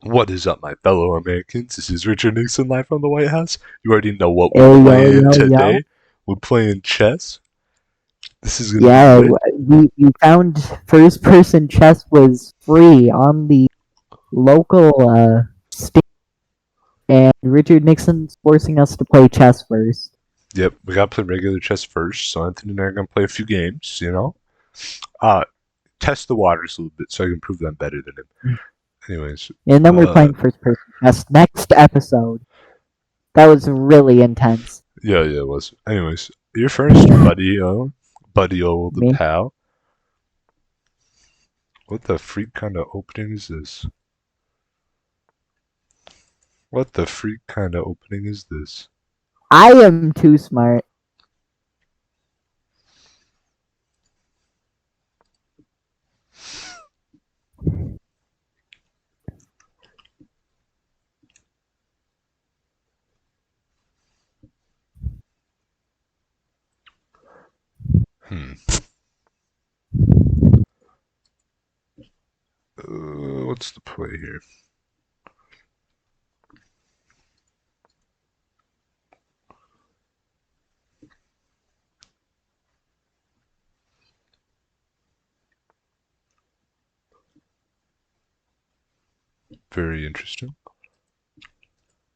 What is up, my fellow Americans? This is Richard Nixon live from the White House. You already know what we're Hey, yo, playing yo, yo. today. We're playing chess. This is gonna be Yeah, lit. we found first person chess was free on the local state, and Richard Nixon's forcing us to play chess first. Yep, we gotta play regular chess first. So Anthony and I are gonna play a few games. Uh, test the waters a little bit so I can prove that I'm better than him. Anyways, And then we're uh, playing first person chess next episode. That was really intense. yeah, it was. Anyways, you're first, buddy, the Me? pal. What the freak kind of opening is this? What the freak kind of opening is this? I am too smart. Hmm. What's the play here? Very interesting.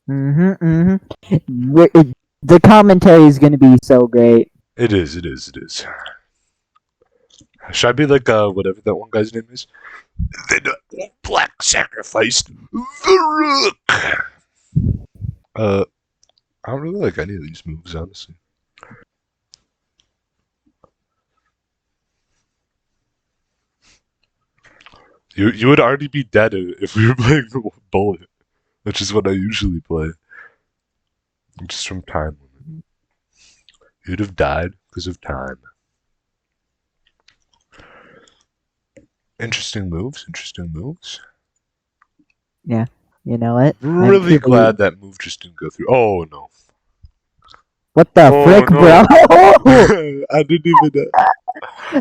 The commentary is going to be so great. It is, it is, it is. Should I be like whatever that one guy's name is? The black sacrificed the rook. I don't really like any of these moves, honestly. You would already be dead if we were playing the bullet, which is what I usually play. Just from time limit. You'd have died because of time. Interesting moves, interesting moves. Yeah, you know what? I'm Really truly. glad that move just didn't go through. Oh no. What the Oh frick, bro? no. I didn't even.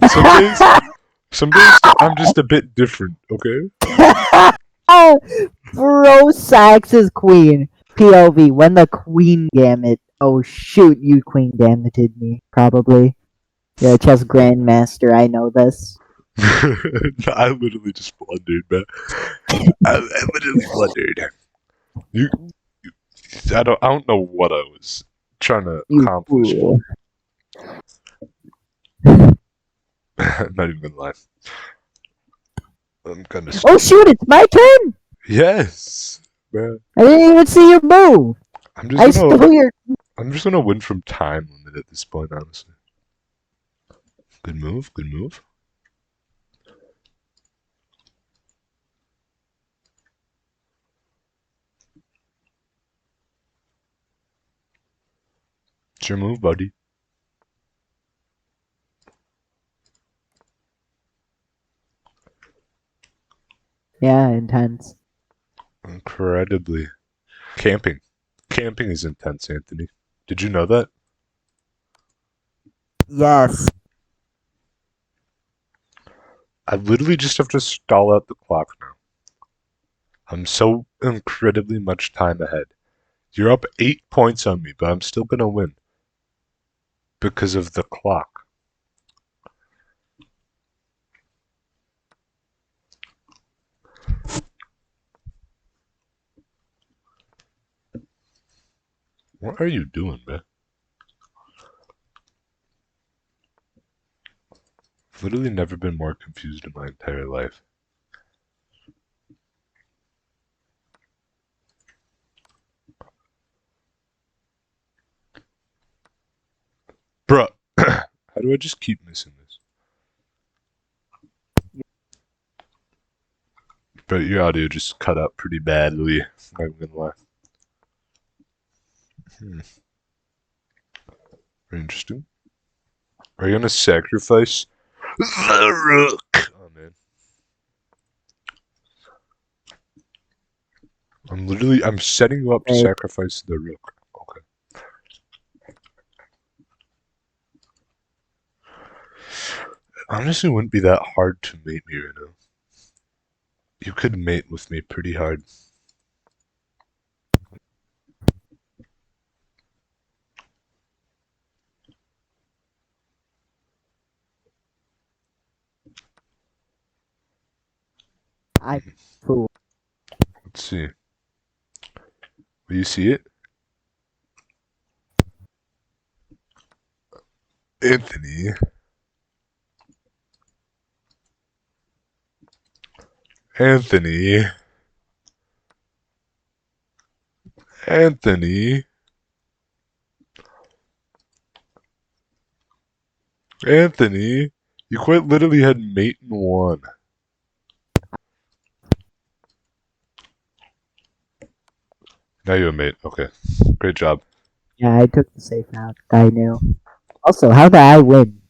Some days, some days I'm just a bit different. Okay. Bro Sax's queen. POV, when the queen gamut. Oh shoot, you queen gammuted me, probably. You're a chess grandmaster, I know this. I literally just blundered, man. I literally blundered. You, I don't know what I was trying to You accomplish. fool. I'm not even gonna lie. I'm kind of Oh stupid. shoot, it's my turn? Yes, man. I didn't even see your move. I'm just I gonna, stole your. I'm just gonna win from time limit at this point, honestly. Good move, good move. It's your move, buddy. Yeah, intense. Incredibly. Camping. Camping is intense, Anthony. Did you know that? Yes. I literally just have to stall out the clock now. I'm so incredibly much time ahead. You're up 8 points on me, but I'm still gonna win because of the clock. What are you doing, man? I've literally never been more confused in my entire life. Bruh, how do I just keep missing this? But your audio just cut out pretty badly. I'm not even gonna lie. Hmm. Very interesting. Are you gonna sacrifice the rook? Oh man. I'm setting you up to Right. sacrifice the rook. Okay. Honestly, it wouldn't be that hard to mate me right now. You could mate with me pretty hard. I'm fool. Let's see. Will you see it? Anthony. Anthony. Anthony. Anthony. You quite literally had mate in one. Now you have mate. Okay. Great job. Yeah, I took the safe out. I knew. Also, how did I win?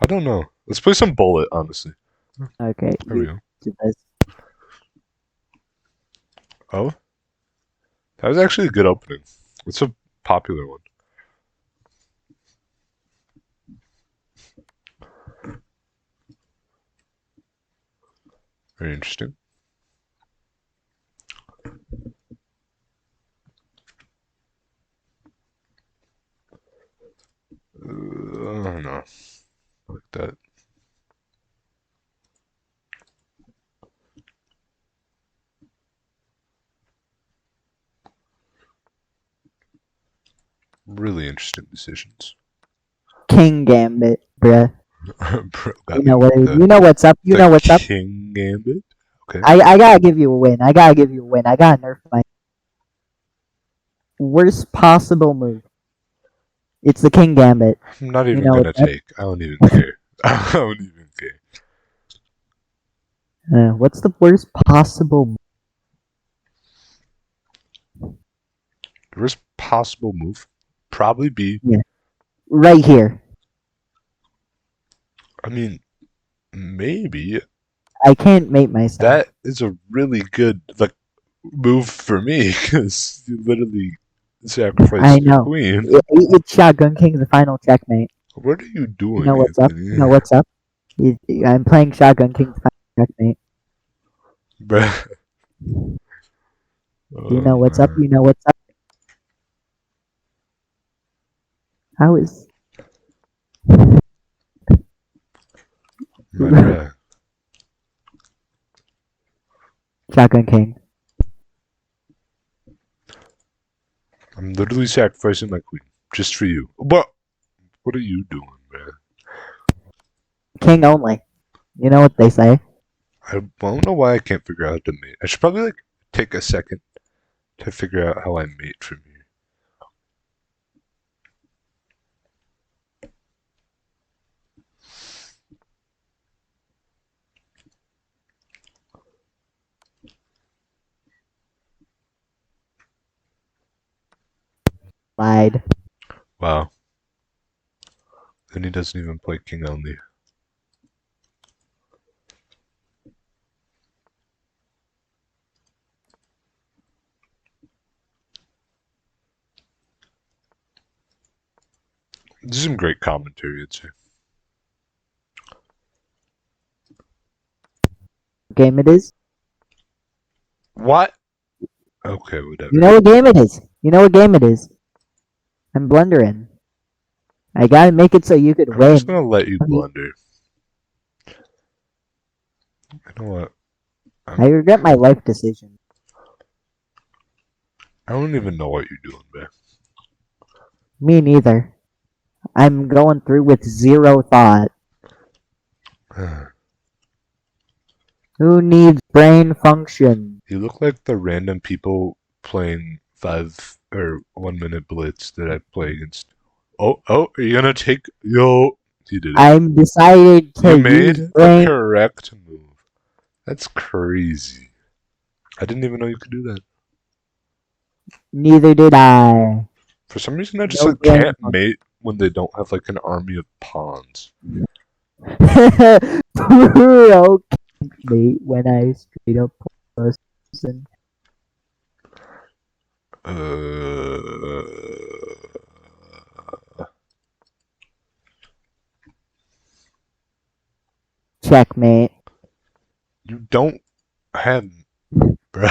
I don't know. Let's play some bullet, honestly. Okay, There we you go. do this. Oh? That was actually a good opening. It's a popular one. Very interesting. No. Like that. Really interesting decisions. King Gambit, bruh. Bro You got me know with what? You know what's up. You the know what's up. King Gambit. Okay. I gotta give you a win. I gotta give you a win. I gotta nerf my worst possible move. It's the King Gambit. I'm not You even know gonna what's up. take. I don't even care. I don't even care. What's the worst possible move? The worst possible move probably be. Yeah, right here. I mean, maybe I can't mate myself. that is a really good like move for me because you literally I sacrificed your know. queen. It's Shotgun King, the final checkmate. What are you You doing, know what's up. You know Anthony? what's up. I'm playing Shotgun King, the final checkmate. Bruh. You Oh know what's up. man, You know what's up. How is my bruh. Shotgun King? I'm literally sacrificing my queen just for you. What are you doing, man? King only. You know what they say. I don't know why I can't figure out how to mate. I should probably like take a second to figure out how I mate from here. Lied. Wow. Then he doesn't even play king only. This is some great commentary, I'd say. What game it is? What? Okay, You whatever. know what game it is. You know what game it is. I'm blundering. I gotta make it so you could I'm just win. gonna let you blunder. You know what? I regret my life decision. I don't even know what you're doing, man. Me neither. I'm going through with zero thought. Who needs brain function? You look like the random people playing 5 or 1 minute blitz that I play against. Oh, are you gonna take? Yo, you did it. I'm decided You to made use the brain. correct move. That's crazy. I didn't even know you could do that. Neither did I. For some reason, I just No like brain can't mate when they don't have like an army of pawns. function. Bro, mate, when I straight up person. Uh, Checkmate. you don't have, bro.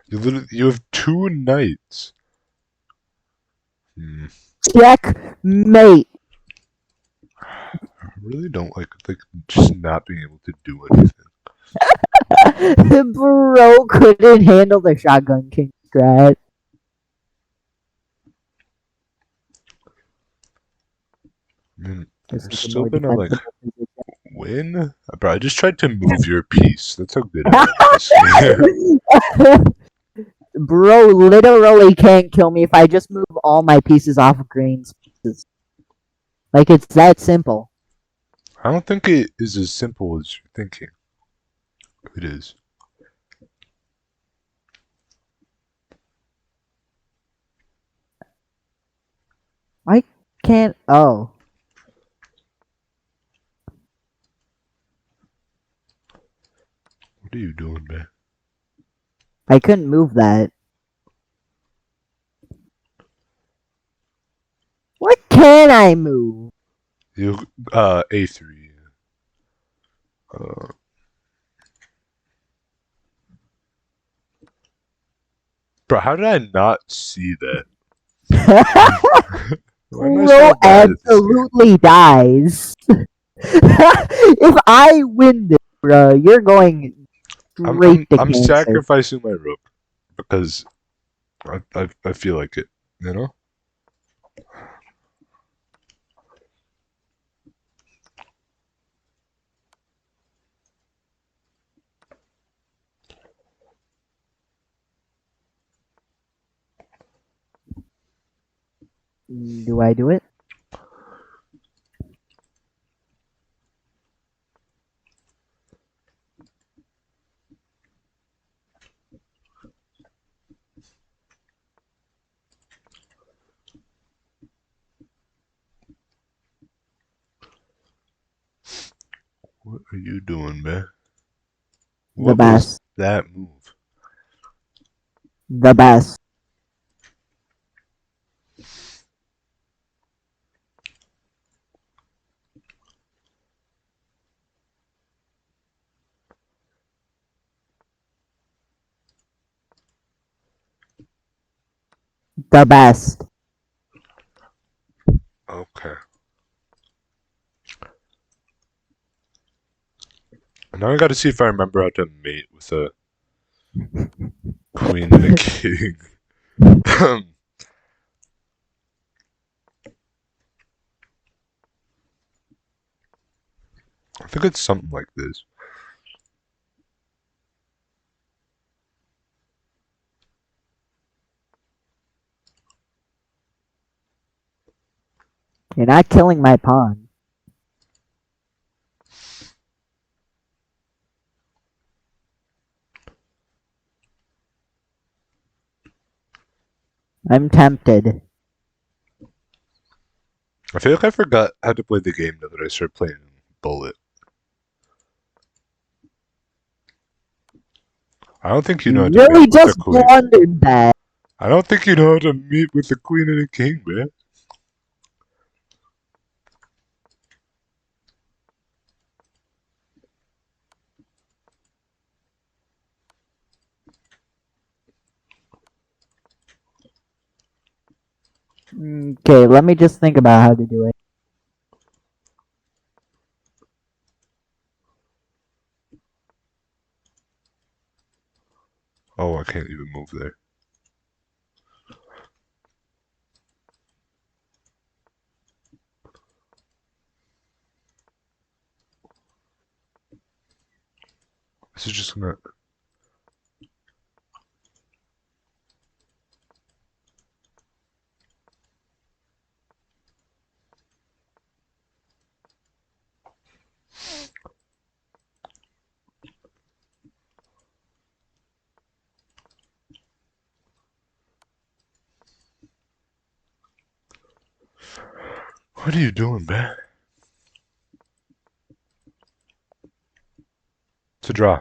You have 2 knights. Hmm. Checkmate. really don't like just not being able to do anything. Bro couldn't handle the shotgun king strat. I mean, This we're is a still more gonna like defensible position. win, bro. I just tried to move your piece. That's how good I am at this game. Bro literally can't kill me if I just move all my pieces off of green spaces. Like, it's that simple. I don't think it is as simple as you're thinking. It is. I can't. Oh. What are you doing, man? I couldn't move that. What can I move? You A3. Uh, bro, how did I not see that? Why am I Bro so bad at this game? absolutely dies. If I win this, bro, you're going I'm straight I'm to I'm cancer. sacrificing my rook because I feel like it. You know. Do I do it? What are you doing, man? The What was best. that move? The best. The best. Okay. Now I gotta see if I remember how to mate with a queen and a king. I think it's something like this. You're not killing my pawn. I'm tempted. I feel like I forgot how to play the game now that I started playing Bullet. I don't think you know You how to mate really with a just queen. blundered that. I don't think you know how to meet with a queen and a king, man. Okay, let me just think about how to do it. Oh, I can't even move there. This is just gonna. What are you doing, man? It's a draw.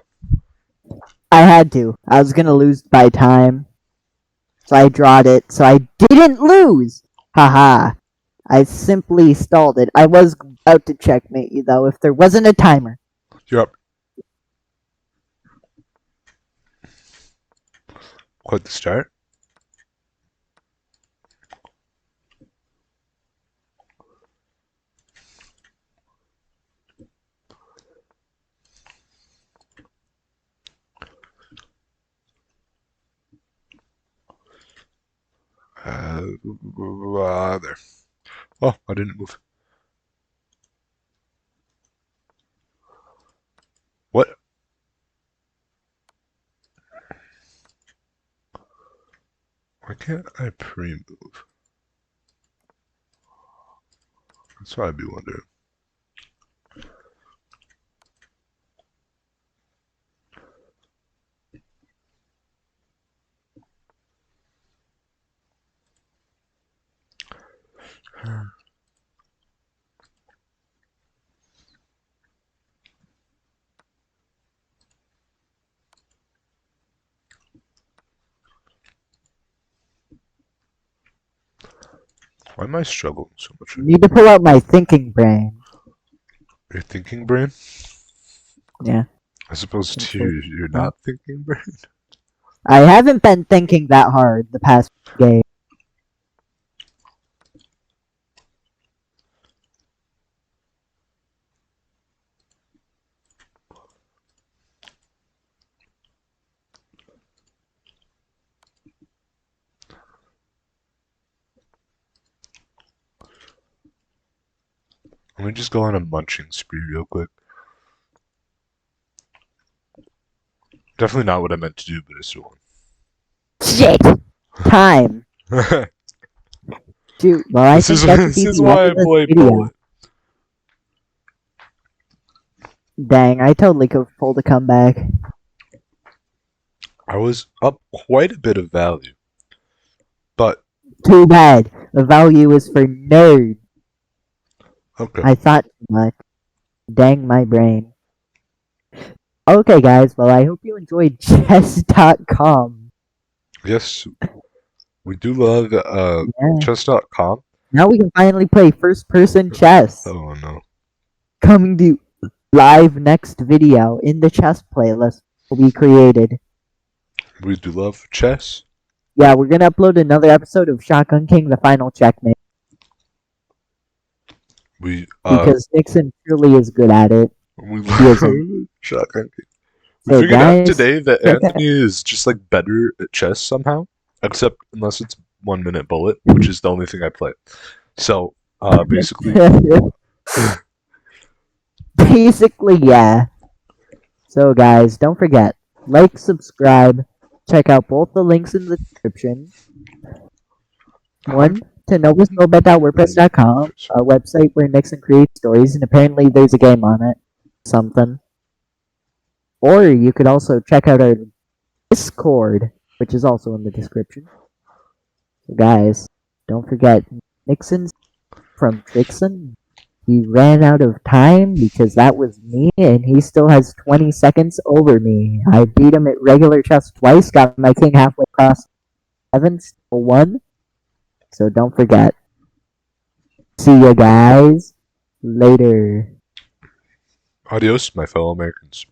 I had to. I was gonna lose by time. So I drawed it, so I didn't lose! Haha. I simply stalled it. I was about to checkmate you, though, if there wasn't a timer. You're up. Quite the start. There. Oh, I didn't move. What? Why can't I pre-move? That's what I'd be wondering. Why am I struggling so much right Need to pull out my thinking brain. now? Your thinking brain? Yeah. As opposed to your not thinking brain? I haven't been thinking that hard the past game. Let me just go on a munching spree real quick. Definitely not what I meant to do, but it's one. Shit! Time. Shoot, well, I This think is that should this be is the end why I of this play video. bullet. Dang, I totally could have pulled a comeback. I was up quite a bit of value, but Too bad. The value is for nerds. okay. I thought too much. Dang my brain. Okay, guys, well, I hope you enjoyed chess.com. Yes, we do love Yeah. chess.com. Now we can finally play first person chess. Oh no. Coming to live next video in the chess playlist will be created. We do love chess. Yeah, we're gonna upload another episode of Shotgun King, the final checkmate, We because Nixon truly is good at it. we He love isn't. shotgun. We So, figured out guys, today that Anthony is just like better at chess somehow, except unless it's 1 minute bullet, which is the only thing I play. So basically, basically, yeah. So, guys, don't forget, like, subscribe, check out both the links in the description. how One, to knowwhat'snowbet.wordpress.com, a website where Nixon creates stories, and apparently there's a game on it. Something. Or you could also check out our Discord, which is also in the description. So guys, don't forget, Nixon's from Trixon. He ran out of time because that was me, and he still has 20 seconds over me. I beat him at regular chess twice, got my king halfway across 7, still won. So don't forget. See ya, guys. Later. adios, my fellow Americans.